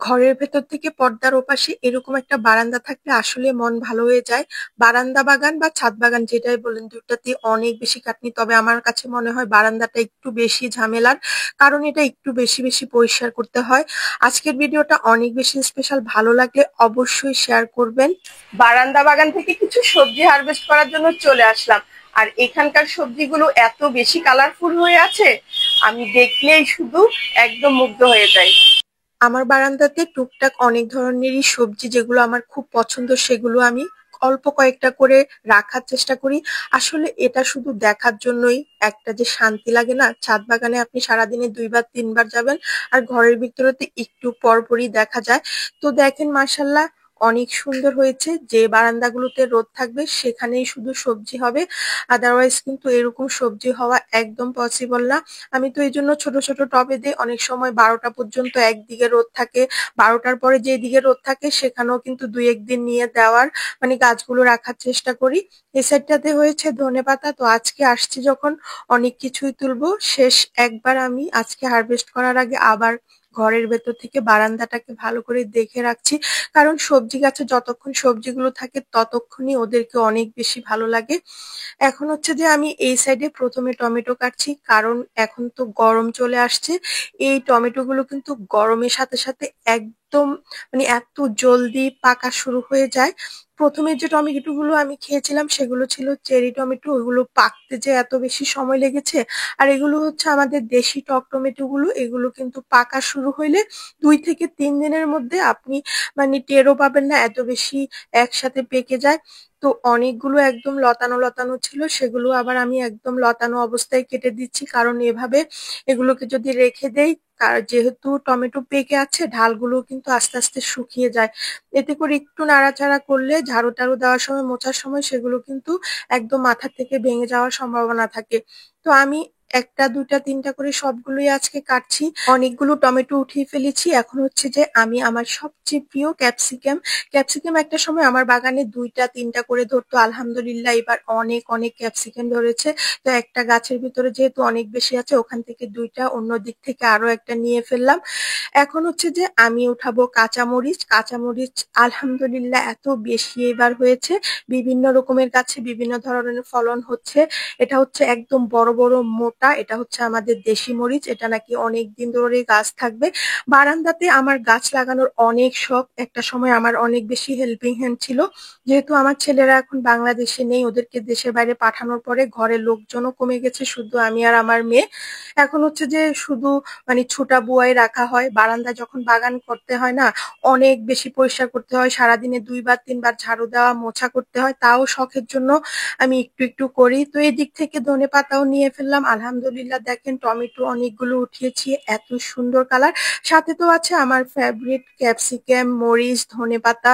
ঘরের ভেতর থেকে পর্দার ওপাশে এরকম একটা বারান্দা থাকলে আসলে মন ভালো হয়ে যায়। বারান্দা বাগান বা ছাদ বাগান যেটাই বলেন, দুটাতে অনেক বেশি খাটনি। তবে আমার কাছে মনে হয় বারান্দাটা একটু বেশি ঝামেলার, কারণ এটা একটু বেশি বেশি পরিষ্কার করতে হয়। আজকের ভিডিওটা অনেক বেশি স্পেশাল, ভালো লাগলে অবশ্যই শেয়ার করবেন। বারান্দা বাগান থেকে কিছু সবজি হারভেস্ট করার জন্য চলে আসলাম। আর এখানকার সবজিগুলো এত বেশি কালারফুল হয়ে আছে, আমি দেখলেই শুধু একদম মুগ্ধ হয়ে যাই। আমার বারান্দাতে টুকটাক অনেক ধরনেরই সবজি যেগুলো আমার খুব পছন্দ, সেগুলো আমি অল্প কয়েকটা করে রাখার চেষ্টা করি। আসলে এটা শুধু দেখার জন্যই, একটা যে শান্তি লাগে না, ছাদ বাগানে আপনি সারাদিনে 2 বার 3 বার যাবেন আর ঘরের ভিতরে তো একটু পরপরই দেখা যায়। তো দেখেন, মাশাল্লাহ, অনেক সুন্দর হয়েছে। যে বারান্দাগুলোতে রোদ থাকবে সেখানেই শুধু সবজি হবে, আদারওয়াইজ কিন্তু এরকম সবজি হওয়া একদম পসিবল না। আমি তো এই জন্য ছোট ছোট টবে দিই। অনেক সময় 12টা পর্যন্ত একদিকে রোদ থাকে, 12টার পরে যেদিকে রোদ থাকে সেখানেও কিন্তু 2-1 দিন নিয়ে দেওয়ার, মানে গাছগুলো রাখার চেষ্টা করি। এই সাইডটাতে হয়েছে ধনেপাতা। তো আজকে আসছি যখন, অনেক কিছুই তুলবো। শেষ একবার আমি আজকে হারভেস্ট করার আগে আবার ঘরের ভেতর থেকে বারান্দাটাকে ভালো করে দেখে রাখছি, কারণ সবজি গাছে যতক্ষণ সবজিগুলো থাকে ততক্ষণই ওদেরকে অনেক বেশি ভালো লাগে। এখন হচ্ছে যে আমি এই সাইডে প্রথমে টমেটো কাটছি, কারণ এখন তো গরম চলে আসছে। এই টমেটো গুলো কিন্তু গরমের সাথে সাথে একদম, মানে এত জলদি পাকা শুরু হয়ে যায়। প্রথমে যে টমেটো গুলো আমি খেয়েছিলাম সেগুলো ছিল চেরি টমেটো, ওগুলো পাকতে যে এত বেশি সময় লেগেছে। আর এগুলো হচ্ছে আমাদের দেশি টক টমেটো গুলো, এগুলো কিন্তু পাকা শুরু হইলে 2 থেকে 3 দিনের মধ্যে আপনি, মানে টেরও পাবেন না, এত বেশি একসাথে পেকে যায়। তো অনেকগুলো একদম লতানো লতানো ছিল, সেগুলো আবার আমি একদম লতানো অবস্থায় কেটে দিচ্ছি, কারণ এভাবে এগুলোকে যদি রেখে দেই, যেহেতু টমেটো পেকে আছে, ঢালগুলো কিন্তু আস্তে আস্তে শুকিয়ে যায়। এতে করে একটু নাড়াচাড়া করলে, ঝাড়ু টাড়ু দেওয়ার সময়, মোছার সময় সেগুলো কিন্তু একদম মাথা থেকে ভেঙে যাওয়ার সম্ভাবনা থাকে। তো আমি একটা দুটা তিনটা করে সবগুলোই আজকে কাটছি। অনেকগুলো টমেটো উঠিয়ে ফেলেছি। এখন হচ্ছে যে আমি আমার সবচেয়ে প্রিয় ক্যাপসিকাম, ক্যাপসিকাম একটা সময় আমার বাগানে 2টা 3টা করে ধরতো, আলহামদুলিল্লাহ এবার অনেক অনেক ক্যাপসিকাম ধরেছে। তো একটা গাছের ভিতরে যেহেতু অনেক বেশি আছে, ওখান থেকে 2টা, অন্য দিক থেকে আরো একটা নিয়ে ফেললাম। এখন হচ্ছে যে আমি উঠাবো কাঁচামরিচ। কাঁচামরিচ আলহামদুলিল্লাহ এত বেশি এবার হয়েছে, বিভিন্ন রকমের গাছে বিভিন্ন ধরনের ফলন হচ্ছে। এটা হচ্ছে একদম বড় বড় মোটা, এটা হচ্ছে আমাদের দেশি মরিচ, এটা নাকি অনেক দিন ধরে গাছ থাকবে। বারান্দাতে আমার গাছ লাগানোর অনেক শখ। একটা সময় আমার অনেক বেশি হেল্পিং হ্যান্ড ছিল। যেহেতু আমার ছেলেরা এখন বাংলাদেশে নেই, ওদেরকে দেশের বাইরে পাঠানোর পরে ঘরের লোকজনও কমে গেছে, শুধু আমি আর আমার মেয়ে। এখন হচ্ছে যে শুধু, মানে ছোটা বুয়াই রাখা হয়। বারান্দা যখন বাগান করতে হয় না, অনেক বেশি পরিষ্কার করতে হয়, সারাদিনে 2 বার 3 বার ঝাড়ু দেওয়া মোছা করতে হয়, তাও শখের জন্য আমি একটু একটু করি। তো এই দিক থেকে ধনে পাতাও নিয়ে ফেললাম। আলহামদুলিল্লাহ দেখেন, টমেটো অনেকগুলো উঠিয়েছি, এত সুন্দর কালার। সাথে তো আছে আমার ফেভারিট ক্যাপসিকাম, মরিচ, ধনেপাতা।